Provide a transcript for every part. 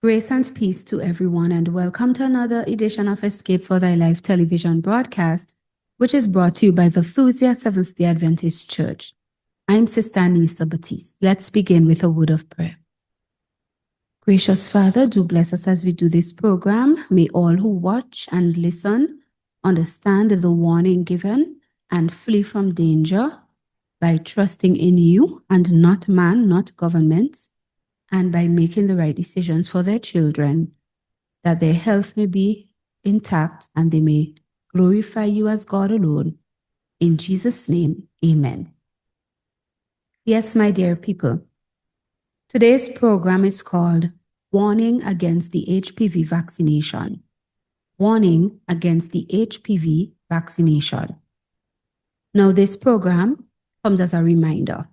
Grace and peace to everyone, and welcome to another edition of Escape for Thy Life television broadcast, which is brought to you by the Thusia Seventh-day Adventist Church. I'm Sister Anissa Batiste. Let's begin with a word of prayer. Gracious Father, do bless us as we do this program. May all who watch and listen understand the warning given and flee from danger by trusting in you and not man, not governments, and by making the right decisions for their children, that their health may be intact and they may glorify you as God alone. In Jesus' name, amen. Yes, my dear people, today's program is called Warning Against the HPV Vaccination. Warning Against the HPV Vaccination. Now, this program comes as a reminder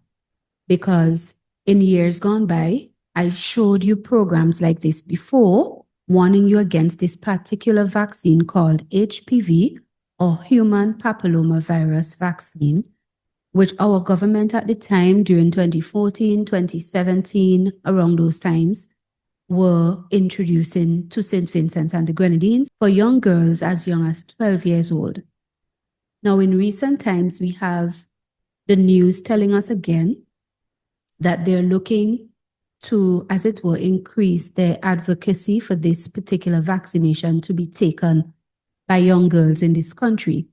because in years gone by, I showed you programs like this before, warning you against this particular vaccine called HPV or human papillomavirus vaccine, which our government at the time during 2014, 2017, around those times, were introducing to St. Vincent and the Grenadines for young girls as young as 12 years old. Now, in recent times, we have the news telling us again that they're looking to, as it were, increase their advocacy for this particular vaccination to be taken by young girls in this country.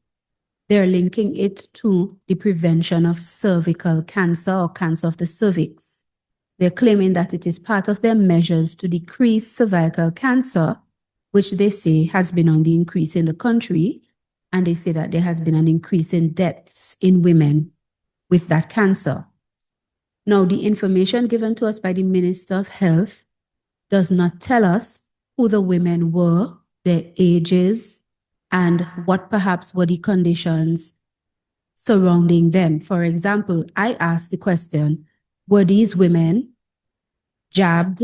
They're linking it to the prevention of cervical cancer or cancer of the cervix. They're claiming that it is part of their measures to decrease cervical cancer, which they say has been on the increase in the country, and they say that there has been an increase in deaths in women with that cancer. Now, the information given to us by the Minister of Health does not tell us who the women were, their ages, and what perhaps were the conditions surrounding them. For example, I asked the question, were these women jabbed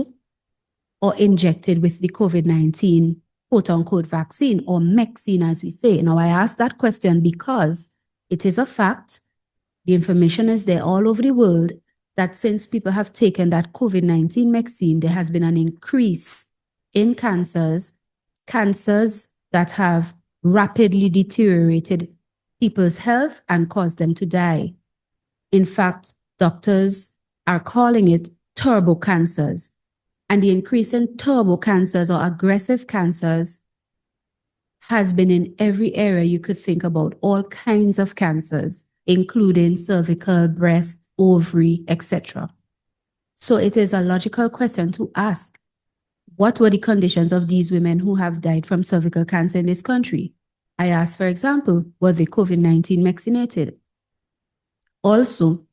or injected with the COVID-19 quote-unquote vaccine or vaccine, as we say? Now, I asked that question because it is a fact, the information is there all over the world, that since people have taken that COVID-19 vaccine, there has been an increase in cancers that have rapidly deteriorated people's health and caused them to die. In fact, doctors are calling it turbo cancers. And the increase in turbo cancers or aggressive cancers has been in every area you could think about, all kinds of cancers, including cervical, breast, ovary, etc. So it is a logical question to ask, what were the conditions of these women who have died from cervical cancer in this country? I asked, for example, were they COVID-19 vaccinated? Also,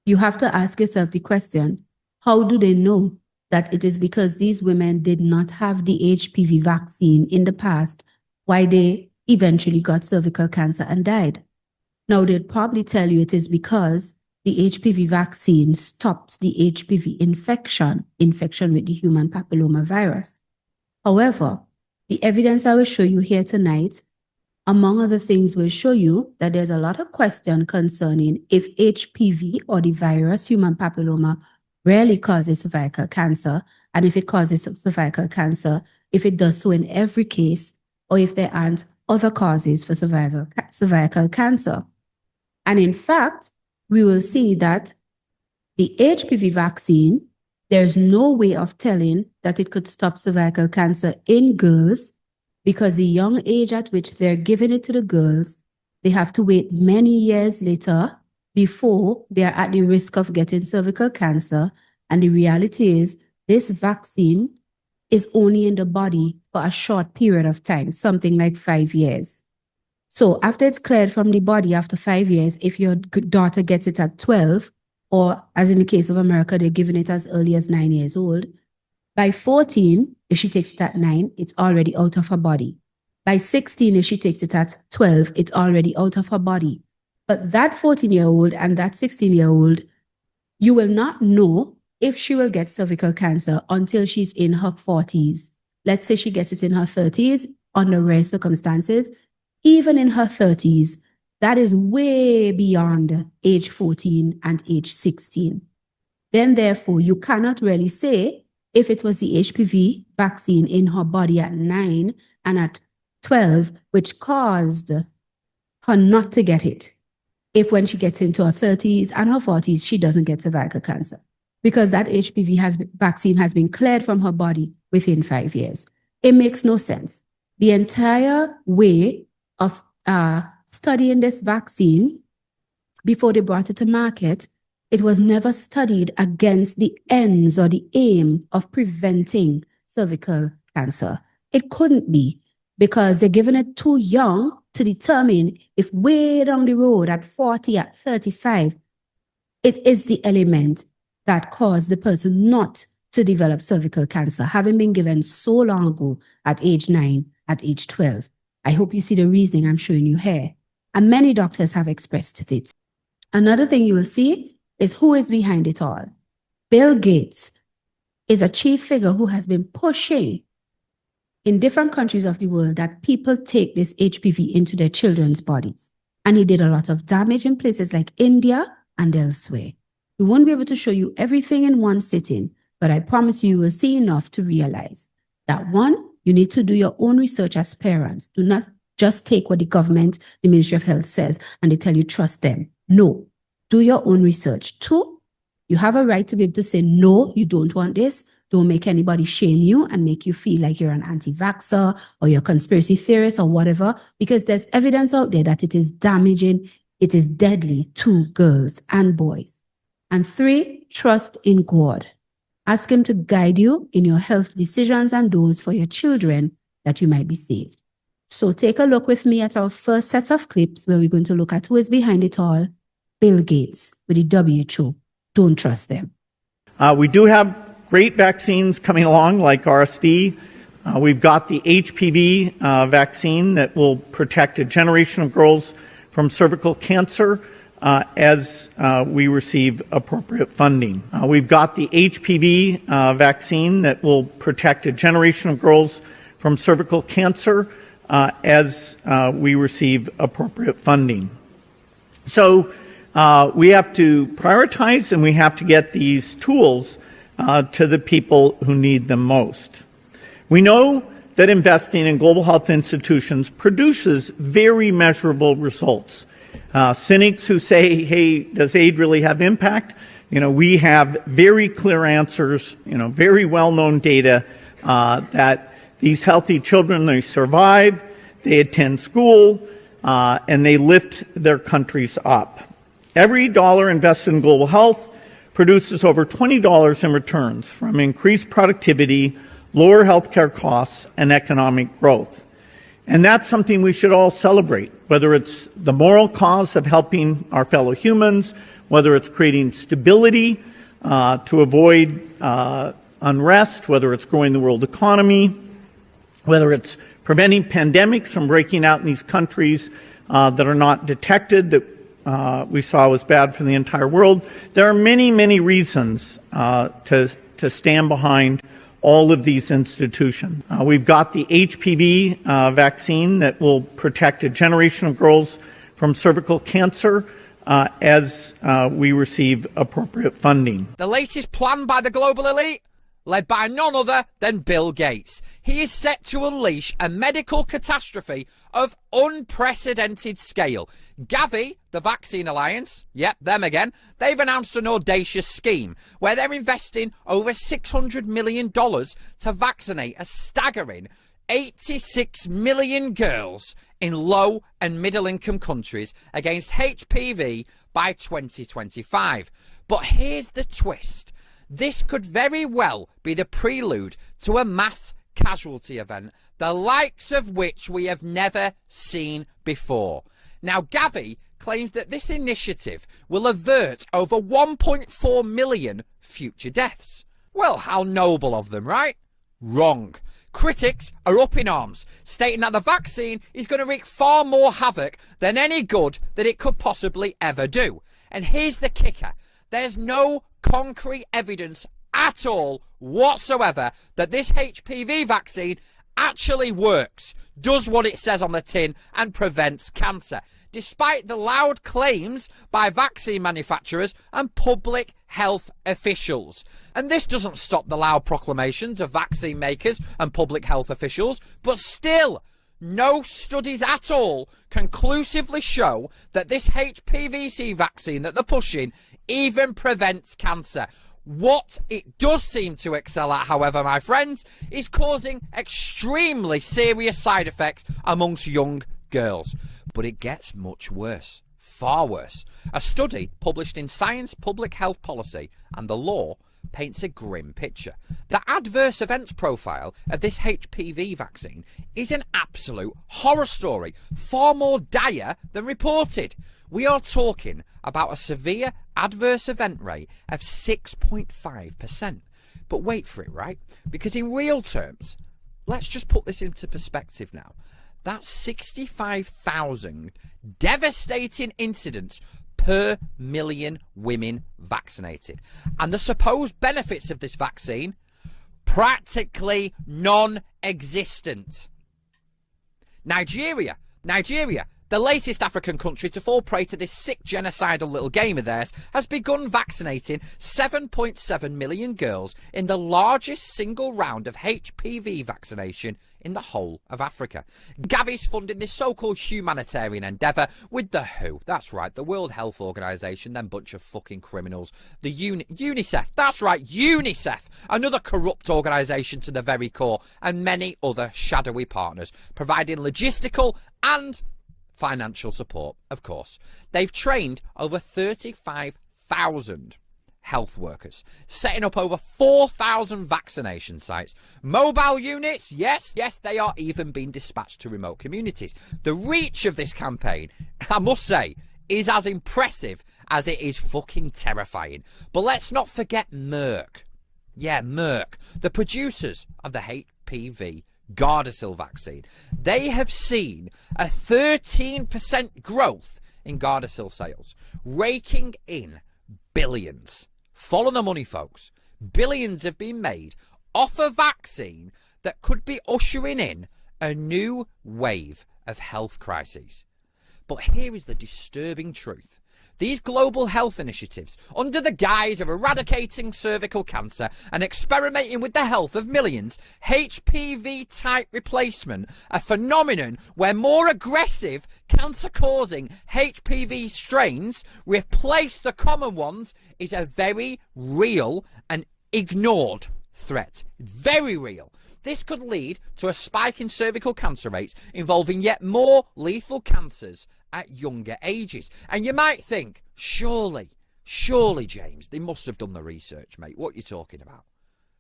you have to ask yourself the question, how do they know that it is because these women did not have the HPV vaccine in the past why they eventually got cervical cancer and died? Now, they'd probably tell you it is because the HPV vaccine stops the HPV infection with the human papillomavirus. However, the evidence I will show you here tonight, among other things, will show you that there's a lot of question concerning if HPV or the virus, human papilloma, rarely causes cervical cancer, and if it causes cervical cancer, if it does so in every case, or if there aren't other causes for cervical cancer. And in fact, we will see that the HPV vaccine, there's no way of telling that it could stop cervical cancer in girls because the young age at which they're giving it to the girls, they have to wait many years later before they are at the risk of getting cervical cancer. And the reality is this vaccine is only in the body for a short period of time, something like 5 years. So after it's cleared from the body after 5 years, if your daughter gets it at 12, or as in the case of America, they're giving it as early as 9 years old, by 14, if she takes it at 9, it's already out of her body. By 16, if she takes it at 12, it's already out of her body. But that 14-year-old and that 16-year-old, you will not know if she will get cervical cancer until she's in her 40s. Let's say she gets it in her 30s, under rare circumstances. Even in her 30s, that is way beyond age 14 and age 16. Then, therefore, you cannot really say if it was the HPV vaccine in her body at 9 and at 12, which caused her not to get it, if when she gets into her 30s and her 40s, she doesn't get cervical cancer, because that HPV vaccine has been cleared from her body within 5 years. It makes no sense. The entire way of studying this vaccine before they brought it to market, it was never studied against the ends or the aim of preventing cervical cancer. It couldn't be, because they're giving it too young to determine if way down the road at 40, at 35, it is the element that caused the person not to develop cervical cancer, having been given so long ago at age 9, at age 12. I hope you see the reasoning I'm showing you here. And many doctors have expressed it. Another thing you will see is who is behind it all. Bill Gates is a chief figure who has been pushing in different countries of the world that people take this HPV into their children's bodies. And he did a lot of damage in places like India and elsewhere. We won't be able to show you everything in one sitting, but I promise you will see enough to realize that, one, you need to do your own research as parents. Do not just take what the government, the Ministry of Health says, and they tell you trust them. No, do your own research. Two, you have a right to be able to say, no, you don't want this. Don't make anybody shame you and make you feel like you're an anti-vaxxer or you're a conspiracy theorist or whatever, because there's evidence out there that it is damaging, it is deadly to girls and boys. And three, trust in God. Ask him to guide you in your health decisions and those for your children, that you might be saved. So take a look with me at our first set of clips where we're going to look at who is behind it all. Bill Gates with the WHO. Don't trust them. We do have great vaccines coming along, like RSV. We've got the HPV vaccine that will protect a generation of girls from cervical cancer as we receive appropriate funding. We've got the HPV vaccine that will protect a generation of girls from cervical cancer as we receive appropriate funding. So we have to prioritize, and we have to get these tools to the people who need them most. We know that investing in global health institutions produces very measurable results. Cynics who say, hey, does aid really have impact? We have very clear answers, very well-known data that these healthy children, they survive, they attend school, and they lift their countries up. Every dollar invested in global health produces over $20 in returns from increased productivity, lower healthcare costs, and economic growth. And that's something we should all celebrate, whether it's the moral cause of helping our fellow humans, whether it's creating stability to avoid unrest, whether it's growing the world economy, whether it's preventing pandemics from breaking out in these countries that are not detected, that we saw was bad for the entire world. There are many, many reasons to stand behind all of these institutions. We've got the HPV vaccine that will protect a generation of girls from cervical cancer as we receive appropriate funding. The latest plan by the global elite, led by none other than Bill Gates. He is set to unleash a medical catastrophe of unprecedented scale. Gavi, the Vaccine Alliance, yep, them again, they've announced an audacious scheme where they're investing over $600 million to vaccinate a staggering 86 million girls in low and middle income countries against HPV by 2025. But here's the twist. This could very well be the prelude to a mass casualty event, the likes of which we have never seen before. Now, Gavi claims that this initiative will avert over 1.4 million future deaths. Well, how noble of them, right? Wrong. Critics are up in arms, stating that the vaccine is going to wreak far more havoc than any good that it could possibly ever do. And here's the kicker. There's no concrete evidence at all whatsoever that this HPV vaccine actually works, does what it says on the tin, and prevents cancer. despite the loud claims by vaccine manufacturers and public health officials. And this doesn't stop the loud proclamations of vaccine makers and public health officials, but still, no studies at all conclusively show that this HPV vaccine that they're pushing even prevents cancer. What it does seem to excel at, however, my friends, is causing extremely serious side effects amongst young girls. But it gets much worse, far worse. A study published in Science Public Health Policy and the Law paints a grim picture. The adverse events profile of this HPV vaccine is an absolute horror story, far more dire than reported. We are talking about a severe adverse event rate of 6.5%. But wait for it, right? Because in real terms, let's just put this into perspective now. That's 65,000 devastating incidents per million women vaccinated. And the supposed benefits of this vaccine, practically non-existent. Nigeria, the latest African country to fall prey to this sick genocidal little game of theirs, has begun vaccinating 7.7 million girls in the largest single round of HPV vaccination in the whole of Africa. Gavi's funding this so-called humanitarian endeavour with the WHO, that's right, the World Health Organization, them bunch of fucking criminals, the UNICEF, that's right, UNICEF, another corrupt organisation to the very core, and many other shadowy partners, providing logistical and financial support, of course. They've trained over 35,000 health workers, setting up over 4,000 vaccination sites. Mobile units, yes, they are even being dispatched to remote communities. The reach of this campaign, I must say, is as impressive as it is fucking terrifying. But let's not forget Merck. Yeah, Merck, the producers of the HPV Gardasil vaccine. They have seen a 13% growth in Gardasil sales, raking in billions. Follow the money, folks. Billions have been made off a vaccine that could be ushering in a new wave of health crises. But here is the disturbing truth. These global health initiatives, under the guise of eradicating cervical cancer and experimenting with the health of millions, HPV-type replacement, a phenomenon where more aggressive cancer-causing HPV strains replace the common ones, is a very real and ignored threat. Very real. This could lead to a spike in cervical cancer rates involving yet more lethal cancers at younger ages. And you might think, surely, James, they must have done the research, mate. What are you talking about?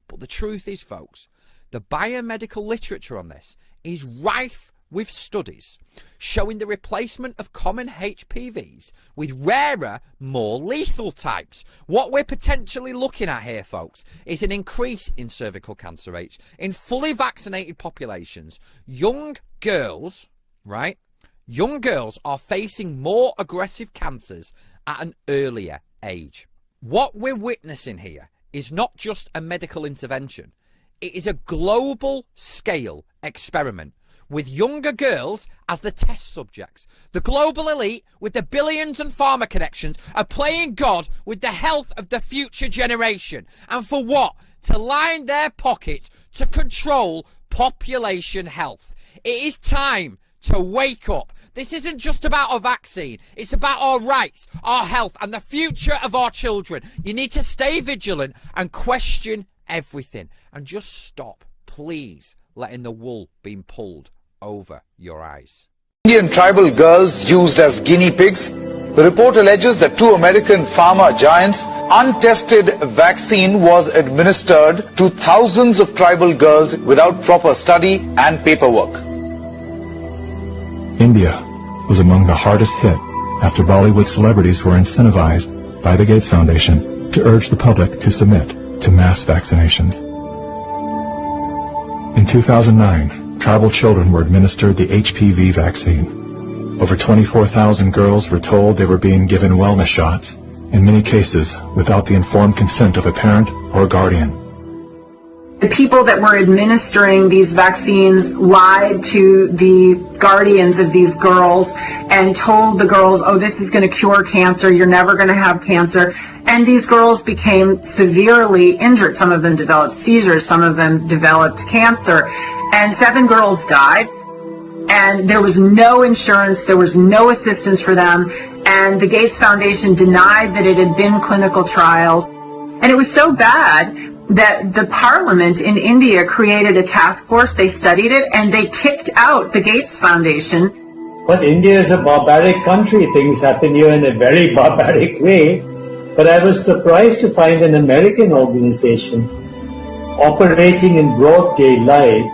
But the truth is, folks, the biomedical literature on this is rife with studies showing the replacement of common HPVs with rarer, more lethal types. What we're potentially looking at here, folks, is an increase in cervical cancer rates in fully vaccinated populations. Young girls, right? Young girls are facing more aggressive cancers at an earlier age. What we're witnessing here is not just a medical intervention. It is a global scale experiment with younger girls as the test subjects. The global elite with the billions and pharma connections are playing God with the health of the future generation. And for what? To line their pockets to control population health. It is time to wake up. This isn't just about a vaccine. It's about our rights, our health, and the future of our children. You need to stay vigilant and question everything. And just stop, please, letting the wool being pulled over your eyes. Indian tribal girls used as guinea pigs. The report alleges that two American pharma giants' untested vaccine was administered to thousands of tribal girls without proper study and paperwork. India was among the hardest hit after Bollywood celebrities were incentivized by the Gates Foundation to urge the public to submit to mass vaccinations. In 2009, tribal children were administered the HPV vaccine. Over 24,000 girls were told they were being given wellness shots, in many cases without the informed consent of a parent or guardian. The people that were administering these vaccines lied to the guardians of these girls and told the girls, oh, this is going to cure cancer, you're never going to have cancer. And these girls became severely injured. Some of them developed seizures, some of them developed cancer. And 7 girls died. And there was no insurance, there was no assistance for them. And the Gates Foundation denied that it had been clinical trials. And it was so bad that the parliament in India created a task force, they studied it, and they kicked out the Gates Foundation. But India is a barbaric country. Things happen here in a very barbaric way. But I was surprised to find an American organization operating in broad daylight,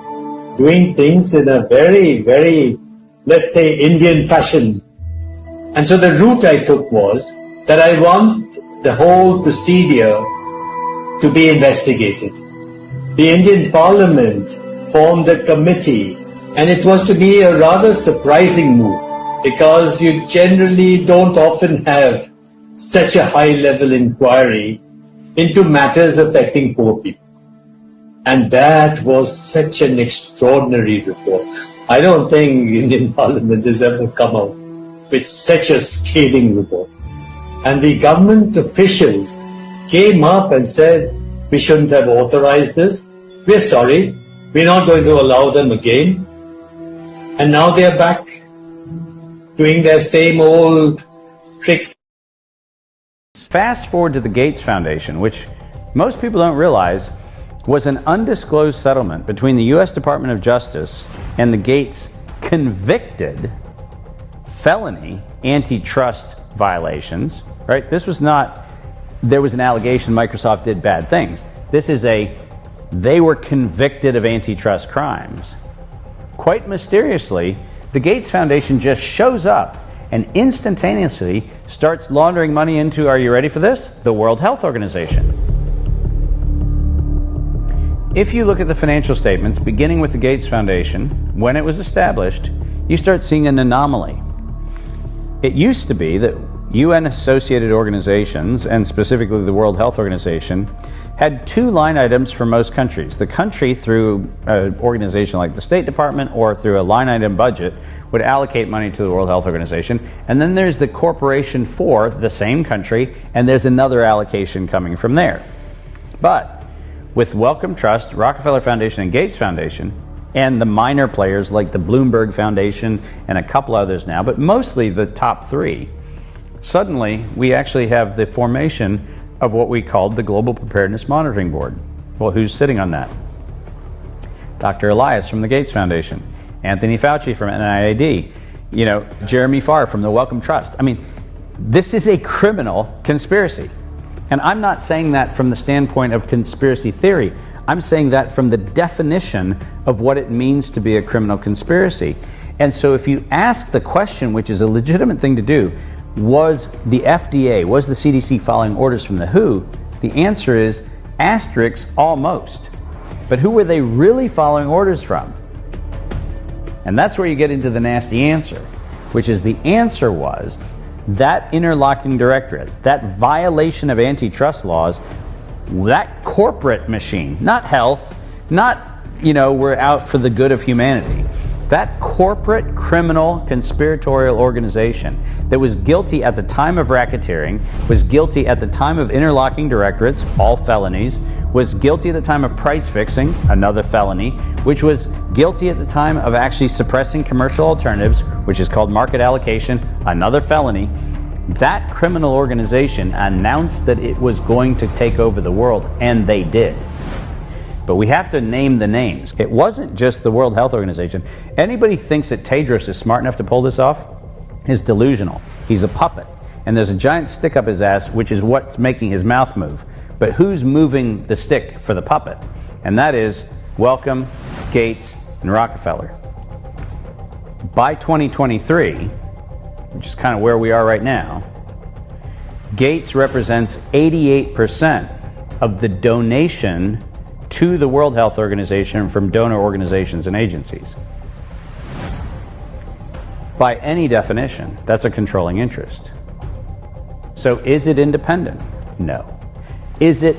doing things in a very, very, let's say, Indian fashion. And so the route I took was that I want the whole procedure to be investigated. The Indian Parliament formed a committee, and it was to me a rather surprising move because you generally don't often have such a high-level inquiry into matters affecting poor people. And that was such an extraordinary report. I don't think Indian Parliament has ever come out with such a scathing report. And the government officials came up and said, we shouldn't have authorized this. We're sorry. We're not going to allow them again. And now they're back doing their same old tricks. Fast forward to the Gates Foundation, which most people don't realize was an undisclosed settlement between the U.S. Department of Justice and the Gates convicted felony antitrust violations, right? This was not, there was an allegation Microsoft did bad things. This is they were convicted of antitrust crimes. Quite mysteriously, the Gates Foundation just shows up and instantaneously starts laundering money into, are you ready for this? The World Health Organization. If you look at the financial statements, beginning with the Gates Foundation, when it was established, you start seeing an anomaly. It used to be that UN-associated organizations, and specifically the World Health Organization, had 2 line items for most countries. The country, through an organization like the State Department or through a line item budget, would allocate money to the World Health Organization. And then there's the corporation for the same country, and there's another allocation coming from there. But with Wellcome Trust, Rockefeller Foundation, and Gates Foundation, and the minor players like the Bloomberg Foundation and a couple others now, but mostly the top 3, suddenly we actually have the formation of what we called the Global Preparedness Monitoring Board. Well, who's sitting on that? Dr. Elias from the Gates Foundation, Anthony Fauci from NIAID, Jeremy Farr from the Wellcome Trust. I mean, this is a criminal conspiracy. And I'm not saying that from the standpoint of conspiracy theory. I'm saying that from the definition of what it means to be a criminal conspiracy. And so if you ask the question, which is a legitimate thing to do, was the FDA, was the CDC following orders from the WHO? The answer is asterisk, almost. But who were they really following orders from? And that's where you get into the nasty answer, which is the answer was that interlocking directorate, that violation of antitrust laws, that corporate machine, not health, not, we're out for the good of humanity. That corporate criminal conspiratorial organization that was guilty at the time of racketeering, was guilty at the time of interlocking directorates, all felonies, was guilty at the time of price fixing, another felony, which was guilty at the time of actually suppressing commercial alternatives, which is called market allocation, another felony. That criminal organization announced that it was going to take over the world, and they did. But we have to name the names. It wasn't just the World Health Organization. Anybody thinks that Tedros is smart enough to pull this off is delusional. He's a puppet. And there's a giant stick up his ass, which is what's making his mouth move. But who's moving the stick for the puppet? And that is Wellcome, Gates, and Rockefeller. By 2023, which is kind of where we are right now, Gates represents 88% of the donation to the World Health Organization from donor organizations and agencies. By any definition, that's a controlling interest. So is it independent? No. Is it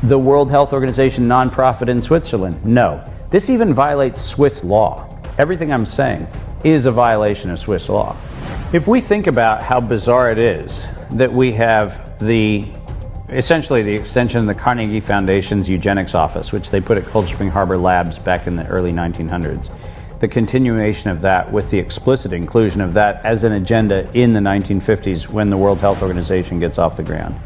the World Health Organization nonprofit in Switzerland? No. This even violates Swiss law. Everything I'm saying is a violation of Swiss law. If we think about how bizarre it is that we have essentially the extension of the Carnegie Foundation's eugenics office, which they put at Cold Spring Harbor Labs back in the early 1900s, the continuation of that with the explicit inclusion of that as an agenda in the 1950s when the World Health Organization gets off the ground.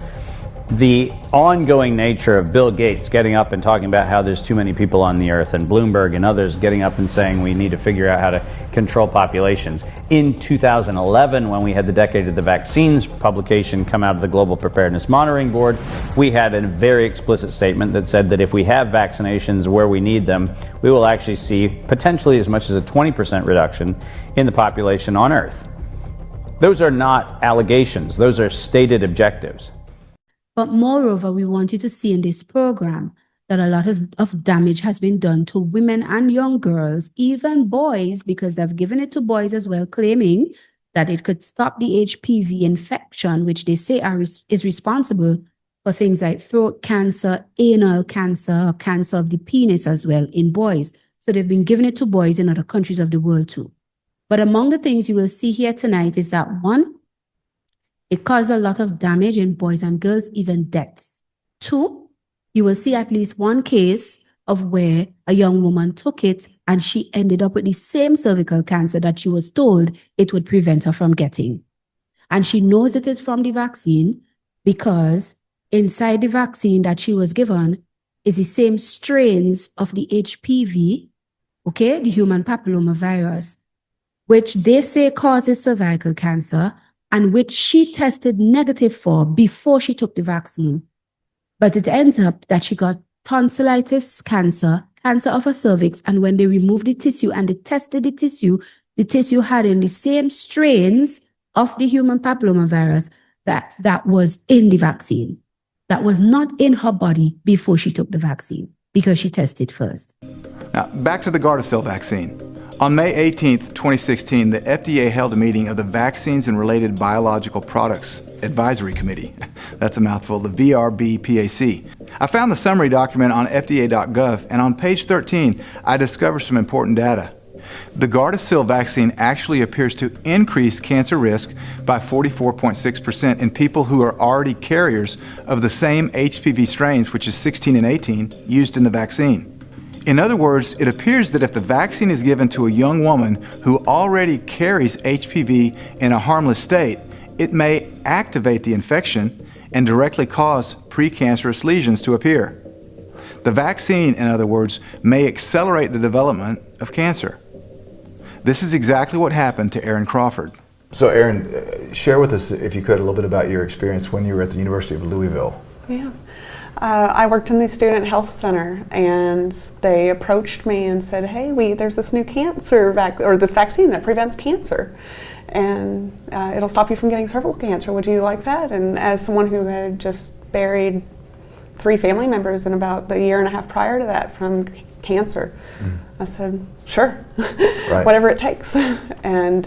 The ongoing nature of Bill Gates getting up and talking about how there's too many people on the earth, and Bloomberg and others getting up and saying we need to figure out how to control populations. In 2011, when we had the Decade of the Vaccines publication come out of the Global Preparedness Monitoring Board, we had a very explicit statement that said that if we have vaccinations where we need them, we will actually see potentially as much as a 20% reduction in the population on Earth. Those are not allegations, those are stated objectives. But moreover, we want you to see in this program that a lot of damage has been done to women and young girls, even boys, because they've given it to boys as well, claiming that it could stop the HPV infection, which they say is responsible for things like throat cancer, anal cancer, cancer of the penis as well in boys. So they've been giving it to boys in other countries of the world too. But among the things you will see here tonight is that, one, it caused a lot of damage in boys and girls, even deaths. Two, you will see at least one case of where a young woman took it and she ended up with the same cervical cancer that she was told it would prevent her from getting. And she knows it is from the vaccine because inside the vaccine that she was given is the same strains of the HPV, okay, the human papillomavirus, which they say causes cervical cancer, and which she tested negative for before she took the vaccine. But it ends up that she got tonsillitis cancer, cancer of her cervix, and when they removed the tissue and they tested the tissue had in the same strains of the human papillomavirus that was in the vaccine, that was not in her body before she took the vaccine, because she tested first. Now, back to the Gardasil vaccine. On May 18, 2016, the FDA held a meeting of the Vaccines and Related Biological Products Advisory Committee. That's a mouthful, the VRBPAC. I found the summary document on FDA.gov, and on page 13, I discovered some important data. The Gardasil vaccine actually appears to increase cancer risk by 44.6% in people who are already carriers of the same HPV strains, which is 16 and 18, used in the vaccine. In other words, it appears that if the vaccine is given to a young woman who already carries HPV in a harmless state, it may activate the infection and directly cause precancerous lesions to appear. The vaccine, in other words, may accelerate the development of cancer. This is exactly what happened to Erin Crawford. So Erin, share with us, if you could, a little bit about your experience when you were at the University of Louisville. Yeah. I worked in the student health center, and they approached me and said, hey, there's this new this vaccine that prevents cancer, and it'll stop you from getting cervical cancer. Would you like that? And as someone who had just buried 3 family members in about the year and a half prior to that from cancer, I said, sure, right. Whatever it takes. And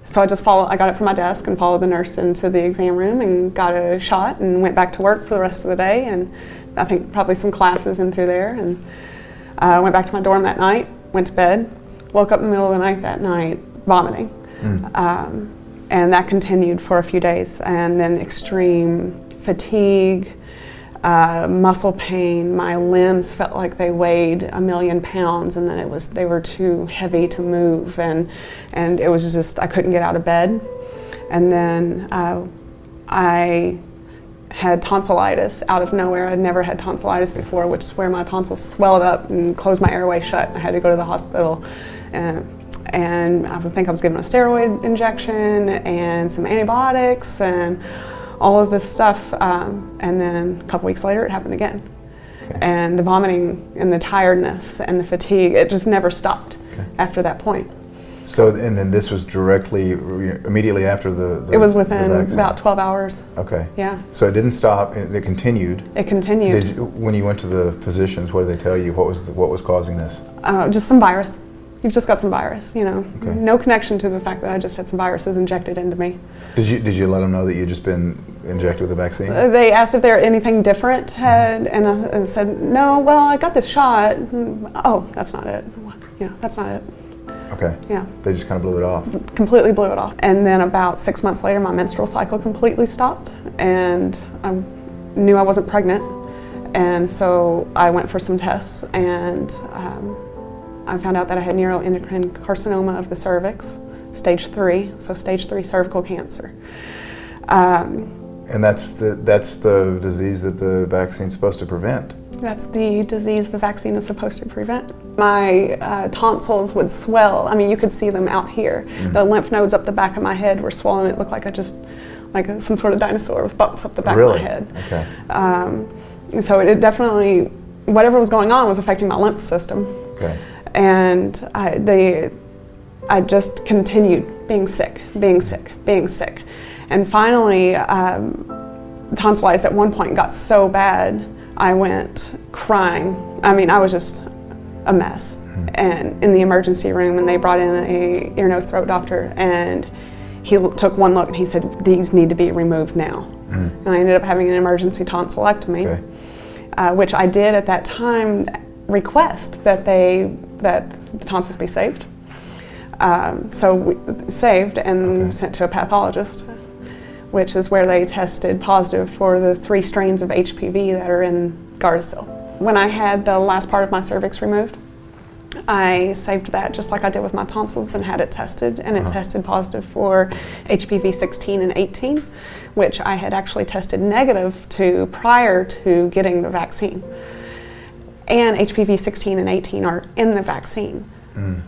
so I got it from my desk and followed the nurse into the exam room and got a shot and went back to work for the rest of the day, and I think probably some classes in through there, and went back to my dorm that night, went to bed, woke up in the middle of the night that night vomiting. And that continued for a few days, and then extreme fatigue, muscle pain. My limbs felt like they weighed 1,000,000 pounds, and then they were too heavy to move, and it was just, I couldn't get out of bed. And then I had tonsillitis out of nowhere. I'd never had tonsillitis before, which is where my tonsils swelled up and closed my airway shut. I had to go to the hospital, and I think I was given a steroid injection and some antibiotics and all of this stuff, and then a couple weeks later it happened again. Okay. And the vomiting and the tiredness and the fatigue, it just never stopped after that point. So, and then this was immediately after the it was within about 12 hours. Okay. Yeah. So it didn't stop, it continued. It continued. When you went to the physicians, what did they tell you? What was causing this? Just some virus. you've just got some virus, you know. Okay. No connection to the fact that I just had some viruses injected into me. Did you let them know that you'd just been injected with the vaccine? They asked if there anything different and I said, no, well, I got this shot. Oh, that's not it. Yeah, that's not it. Okay. Yeah. They just kind of blew it off. Completely blew it off. And then about 6 months later, my menstrual cycle completely stopped, and I knew I wasn't pregnant. And so I went for some tests, and I found out that I had neuroendocrine carcinoma of the cervix, stage 3, so stage 3 cervical cancer. And that's the disease that the vaccine's supposed to prevent. That's the disease the vaccine is supposed to prevent. My tonsils would swell. I mean, you could see them out here. Mm-hmm. The lymph nodes up the back of my head were swollen. It looked like like some sort of dinosaur with bumps up the back of my head. Okay. So it definitely, whatever was going on was affecting my lymph system. Okay. And I just continued being sick. And finally, tonsillitis at one point got so bad, I went crying. I mean, I was just a mess. Mm-hmm. And in the emergency room, and they brought in a ear, nose, throat doctor, and he took one look and he said, these need to be removed now. Mm-hmm. And I ended up having an emergency tonsillectomy, which I did at that time request that the tonsils be saved. Saved and sent to a pathologist, which is where they tested positive for the 3 strains of HPV that are in Gardasil. When I had the last part of my cervix removed, I saved that just like I did with my tonsils and had it tested, and it tested positive for HPV 16 and 18, which I had actually tested negative to prior to getting the vaccine. And HPV 16 and 18 are in the vaccine. Mm.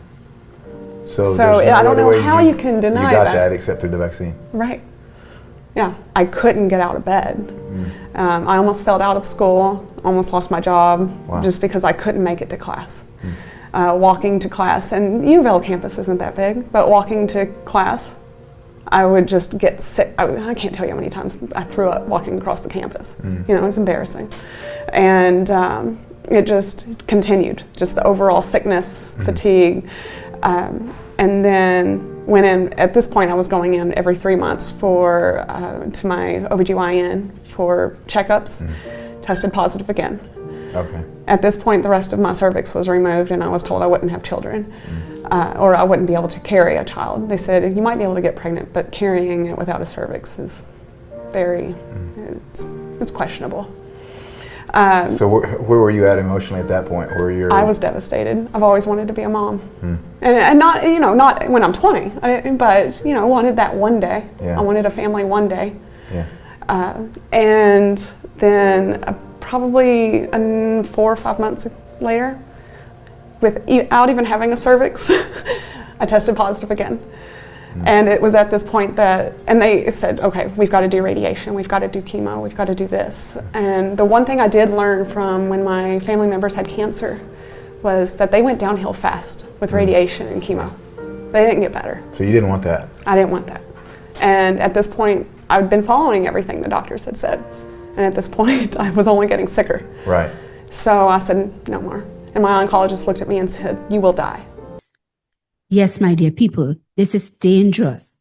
So I don't know how you can deny that. You got that except through the vaccine. Right. Yeah, I couldn't get out of bed. Mm. I almost failed out of school, almost lost my job, just because I couldn't make it to class. Mm. Walking to class, and U of L campus isn't that big, but walking to class, I would just get sick. I can't tell you how many times I threw up walking across the campus. Mm. You know, it was embarrassing. And it just continued, just the overall sickness, fatigue. And then at this point I was going in every 3 months to my OBGYN for checkups, tested positive again. Okay. At this point the rest of my cervix was removed and I was told I wouldn't have children, or I wouldn't be able to carry a child. They said you might be able to get pregnant, but carrying it without a cervix is it's questionable. So where were you at emotionally at that point? I was devastated. I've always wanted to be a mom, and not when I'm 20, but wanted that one day. Yeah. I wanted a family one day. Yeah. And then probably 4 or 5 months later, without even having a cervix, I tested positive again. And it was at this point and they said, okay, we've got to do radiation, we've got to do chemo, we've got to do this. And the one thing I did learn from when my family members had cancer was that they went downhill fast with radiation and chemo. They didn't get better. So you didn't want that? I didn't want that. And at this point, I'd been following everything the doctors had said. And at this point, I was only getting sicker. Right. So I said, no more. And my oncologist looked at me and said, you will die. Yes, my dear people, this is dangerous.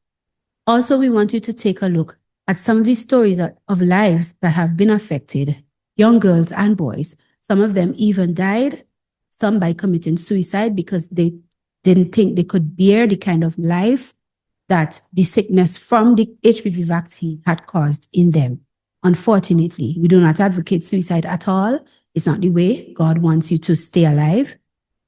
Also, we want you to take a look at some of these stories of lives that have been affected, young girls and boys. Some of them even died, some by committing suicide because they didn't think they could bear the kind of life that the sickness from the HPV vaccine had caused in them. Unfortunately, we do not advocate suicide at all. It's not the way. God wants you to stay alive.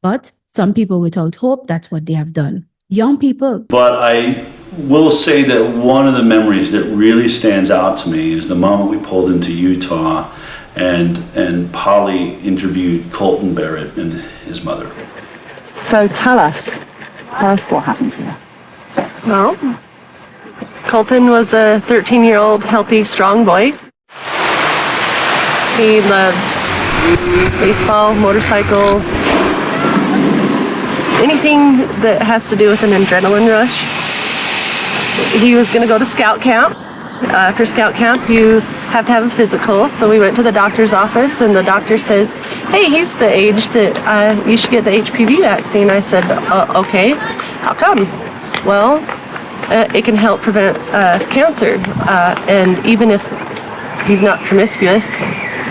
But some people without hope, that's what they have done. Young people. But I will say that one of the memories that really stands out to me is the moment we pulled into Utah and Polly interviewed Colton Barrett and his mother. So tell us what happened to you. Well, Colton was a 13-year-old healthy, strong boy. He loved baseball, motorcycles, anything that has to do with an adrenaline rush. He was going to go to scout camp. After scout camp, you have to have a physical. So we went to the doctor's office, and the doctor says, hey, he's the age that you should get the HPV vaccine. I said, okay, how come? Well, it can help prevent cancer, and even if he's not promiscuous,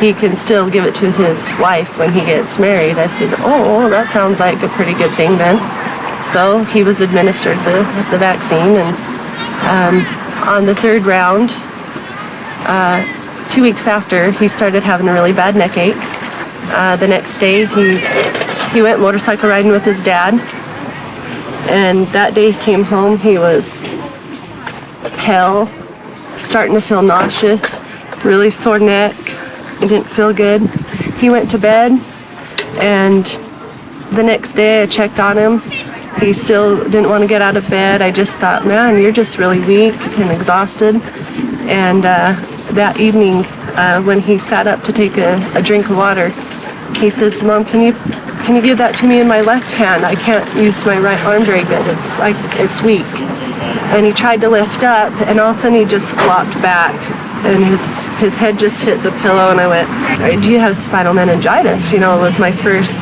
he can still give it to his wife when he gets married. I said, oh, that sounds like a pretty good thing then. So he was administered the vaccine, and on the third round, 2 weeks after, he started having a really bad neck ache. The next day, he went motorcycle riding with his dad, and that day he came home, he was pale, starting to feel nauseous, really sore neck. He didn't feel good. He went to bed, and the next day I checked on him. He still didn't want to get out of bed. I just thought, man, you're just really weak and exhausted. And that evening, when he sat up to take a drink of water, he says, Mom, can you give that to me in my left hand? I can't use my right arm very good. It's weak. And he tried to lift up, and all of a sudden he just flopped back, and his head just hit the pillow, and I went, do you have spinal meningitis? You know, it was my first,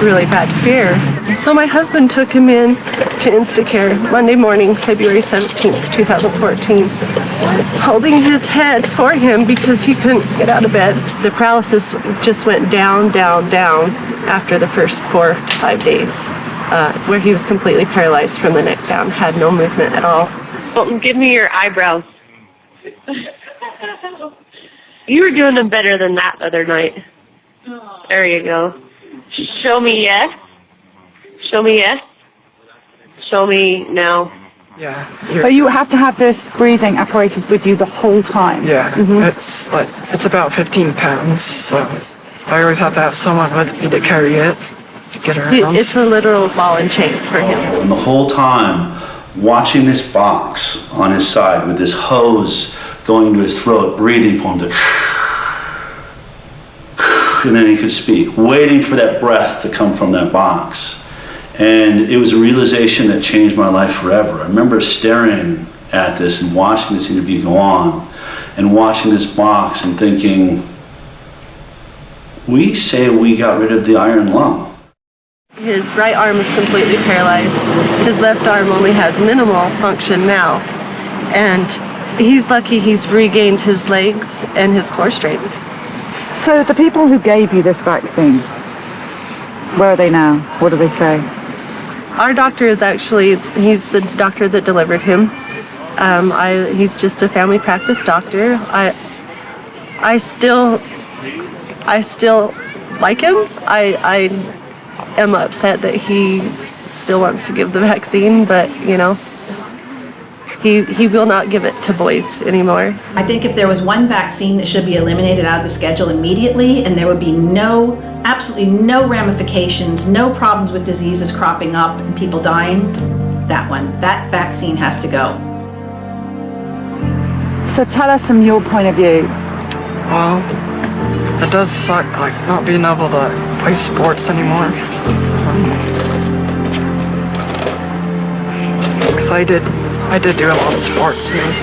really bad fear. So my husband took him in to Instacare Monday morning, February 17th, 2014, holding his head for him because he couldn't get out of bed. The paralysis just went down, down, down after the first 4 to 5 days, where he was completely paralyzed from the neck down, had no movement at all. Well, give me your eyebrows. You were doing them better than that the other night. There you go. Show me yes. Show me yes. Show me no. Yeah. But you have to have this breathing apparatus with you the whole time. Yeah. It's about 15 pounds, so I always have to have someone with me to carry it, to get around. It's a literal ball and chain for him. And the whole time, watching this box on his side with this hose going to his throat, breathing for him to, and then he could speak, waiting for that breath to come from that box. And it was a realization that changed my life forever. I remember staring at this and watching this interview go on, and watching this box and thinking, we say we got rid of the iron lung. His right arm is completely paralyzed. His left arm only has minimal function now. And he's lucky he's regained his legs and his core strength. So the people who gave you this vaccine, where are they now? What do they say? Our doctor is he's the doctor that delivered him. He's just a family practice doctor. I still like him. I am upset that he still wants to give the vaccine, but he will not give it to boys anymore. I think if there was one vaccine that should be eliminated out of the schedule immediately, and there would be absolutely no ramifications, no problems with diseases cropping up and people dying, that vaccine has to go. So tell us from your point of view. Well, it does suck, not being able to play sports anymore. Because I did do a lot of sports, and it was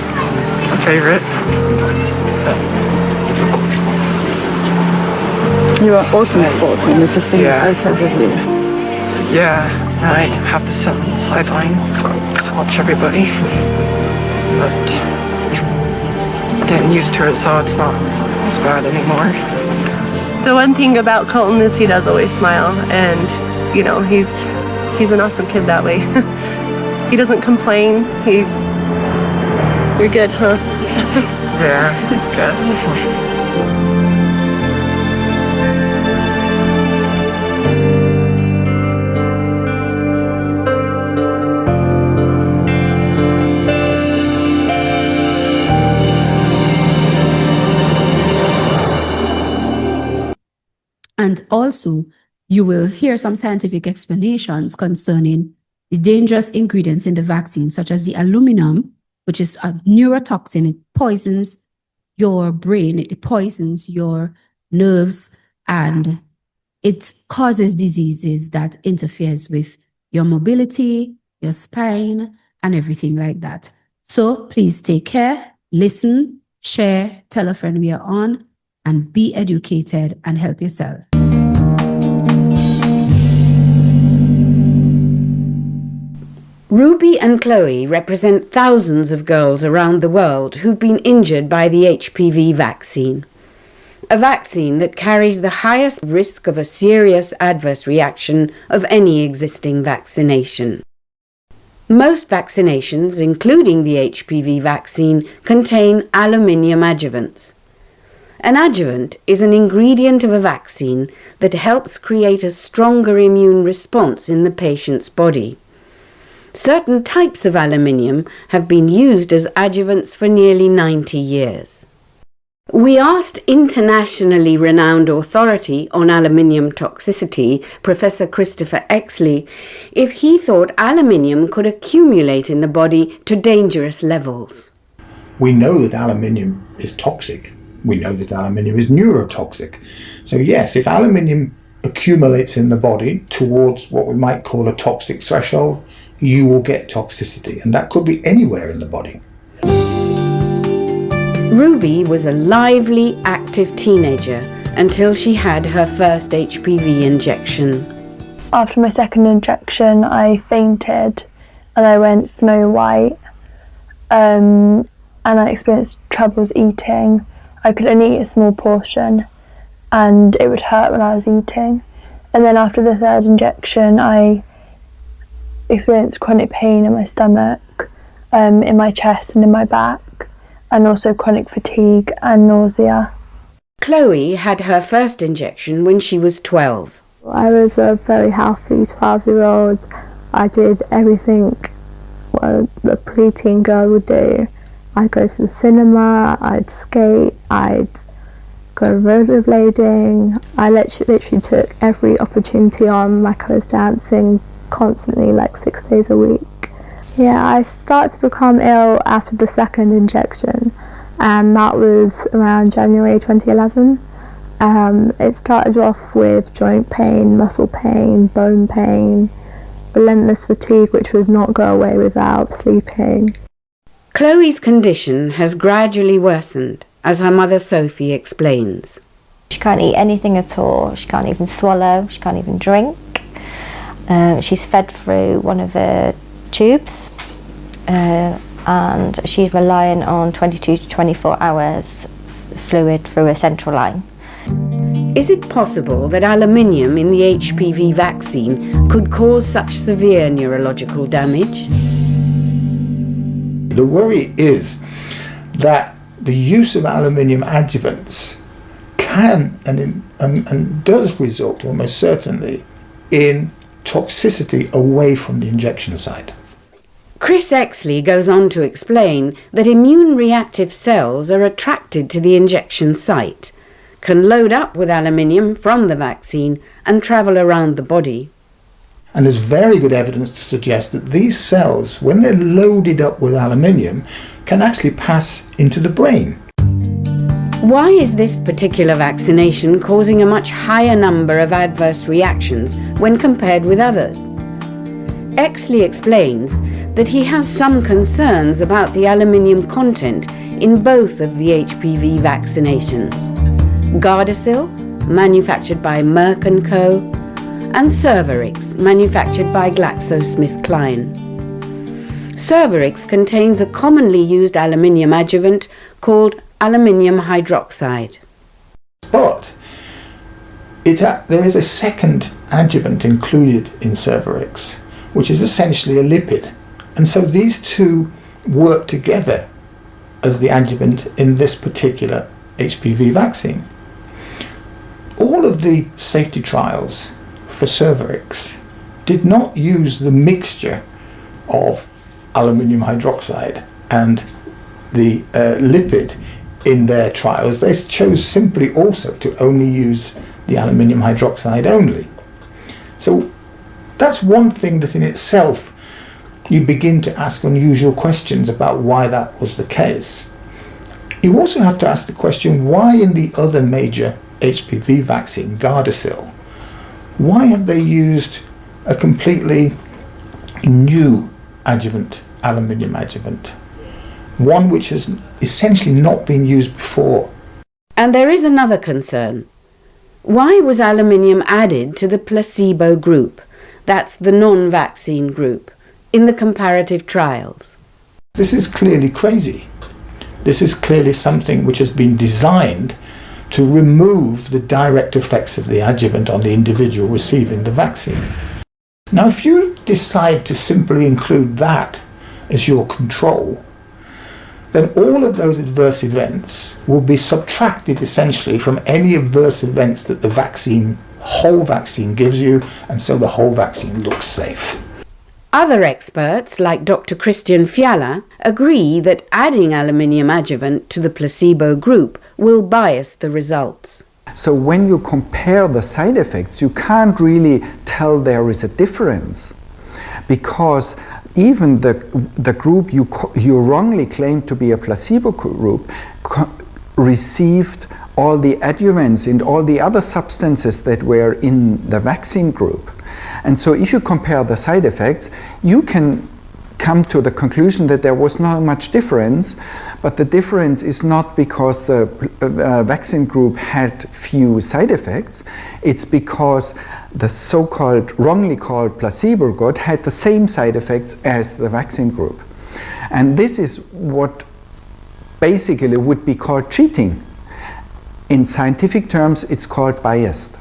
my favorite. You are awesome at sports, and there's just photos of you. Yeah, and I have to sit on the sideline, just watch everybody. But getting used to it, so it's not as bad anymore. The one thing about Colton is he does always smile, and he's an awesome kid that way. He doesn't complain. You're good, huh? Yeah, I guess. And also, you will hear some scientific explanations concerning the dangerous ingredients in the vaccine, such as the aluminum, which is a neurotoxin. It poisons your brain, it poisons your nerves, and it causes diseases that interferes with your mobility, your spine, and everything like that. So please take care, listen, Share, tell a friend we are on, and be educated and help yourself. Ruby and Chloe represent thousands of girls around the world who've been injured by the HPV vaccine. A vaccine that carries the highest risk of a serious adverse reaction of any existing vaccination. Most vaccinations, including the HPV vaccine, contain aluminium adjuvants. An adjuvant is an ingredient of a vaccine that helps create a stronger immune response in the patient's body. Certain types of aluminium have been used as adjuvants for nearly 90 years. We asked internationally renowned authority on aluminium toxicity, Professor Christopher Exley, if he thought aluminium could accumulate in the body to dangerous levels. We know that aluminium is toxic. We know that aluminium is neurotoxic. So yes, if aluminium accumulates in the body towards what we might call a toxic threshold, you will get toxicity, and that could be anywhere in the body. Ruby was a lively, active teenager until she had her first HPV injection. After my second injection, I fainted and I went snow white, and I experienced troubles eating. I could only eat a small portion and it would hurt when I was eating. And then after the third injection, I experienced chronic pain in my stomach, in my chest and in my back, and also chronic fatigue and nausea. Chloe had her first injection when she was 12. I was a very healthy 12-year-old. I did everything what a preteen girl would do. I'd go to the cinema, I'd skate, I'd go rollerblading. I literally took every opportunity on, like I was dancing constantly, like 6 days a week. Yeah, I started to become ill after the second injection, and that was around January 2011. It started off with joint pain, muscle pain, bone pain, relentless fatigue which would not go away without sleeping. Chloe's condition has gradually worsened, as her mother Sophie explains. She can't eat anything at all, she can't even swallow, she can't even drink. She's fed through one of the tubes, and she's relying on 22 to 24 hours fluid through a central line. Is it possible that aluminium in the HPV vaccine could cause such severe neurological damage? The worry is that the use of aluminium adjuvants can and does result almost certainly in toxicity away from the injection site. Chris Exley goes on to explain that immune-reactive cells are attracted to the injection site, can load up with aluminium from the vaccine and travel around the body. And there's very good evidence to suggest that these cells, when they're loaded up with aluminium, can actually pass into the brain. Why is this particular vaccination causing a much higher number of adverse reactions when compared with others? Exley explains that he has some concerns about the aluminium content in both of the HPV vaccinations. Gardasil, manufactured by Merck & Co., and Cervarix, manufactured by GlaxoSmithKline. Cervarix contains a commonly used aluminium adjuvant called aluminium hydroxide. But there is a second adjuvant included in Cervarix, which is essentially a lipid. And so these two work together as the adjuvant in this particular HPV vaccine. All of the safety trials for Cervarix did not use the mixture of aluminium hydroxide and the lipid in their trials. They chose simply also to only use the aluminium hydroxide only. So that's one thing that in itself you begin to ask unusual questions about why that was the case. You also have to ask the question, why in the other major HPV vaccine, Gardasil, why have they used a completely new adjuvant, aluminium adjuvant? one which has essentially not been used before. And there is another concern. Why was aluminium added to the placebo group, that's the non-vaccine group, in the comparative trials? This is clearly crazy. This is clearly something which has been designed to remove the direct effects of the adjuvant on the individual receiving the vaccine. Now, if you decide to simply include that as your control, then all of those adverse events will be subtracted essentially from any adverse events that the whole vaccine gives you, and so the whole vaccine looks safe. Other experts, like Dr. Christian Fiala, agree that adding aluminium adjuvant to the placebo group will bias the results. So when you compare the side effects, you can't really tell there is a difference, because even the group you wrongly claimed to be a placebo group received all the adjuvants and all the other substances that were in the vaccine group. And so if you compare the side effects, you can come to the conclusion that there was not much difference, but the difference is not because the vaccine group had few side effects, it's because the so-called wrongly called placebo group had the same side effects as the vaccine group. And this is what basically would be called cheating. In scientific terms, it's called biased.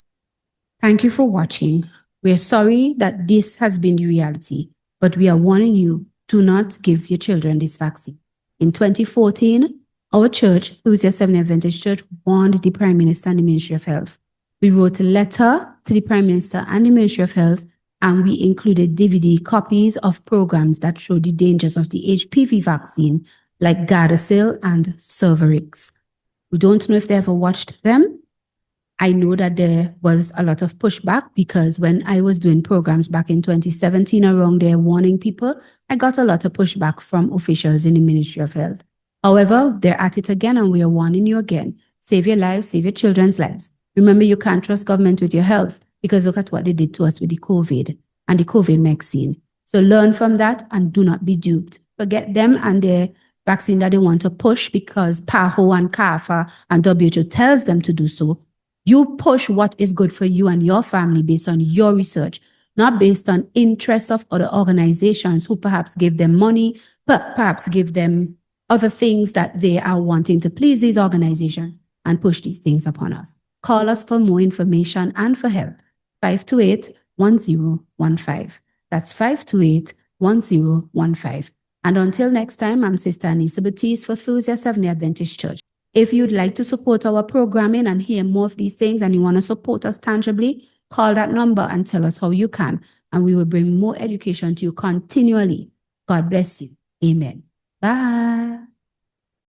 Thank you for watching. We are sorry that this has been the reality, but we are warning you, do not give your children this vaccine. In 2014, our church, Thusia Seventh Adventist Church, warned the Prime Minister and the Ministry of Health. We wrote a letter to the Prime Minister and the Ministry of Health, and we included DVD copies of programs that show the dangers of the HPV vaccine, like Gardasil and Cervarix. We don't know if they ever watched them. I know that there was a lot of pushback because when I was doing programs back in 2017 around there warning people, I got a lot of pushback from officials in the Ministry of Health. However, they're at it again and we are warning you again. Save your lives, save your children's lives. Remember, you can't trust government with your health because look at what they did to us with the COVID and the COVID vaccine. So learn from that and do not be duped. Forget them and their vaccine that they want to push because PAHO and CAFA and WHO tells them to do so. You push what is good for you and your family based on your research, not based on interest of other organizations who perhaps give them money, but perhaps give them other things that they are wanting to please these organizations and push these things upon us. Call us for more information and for help. 528-1015. That's 528-1015. And until next time, I'm Sister Anissa Batiste for Thusia Seventh Adventist Church. If you'd like to support our programming and hear more of these things and you want to support us tangibly, call that number and tell us how you can, and we will bring more education to you continually. God bless you. Amen. Bye.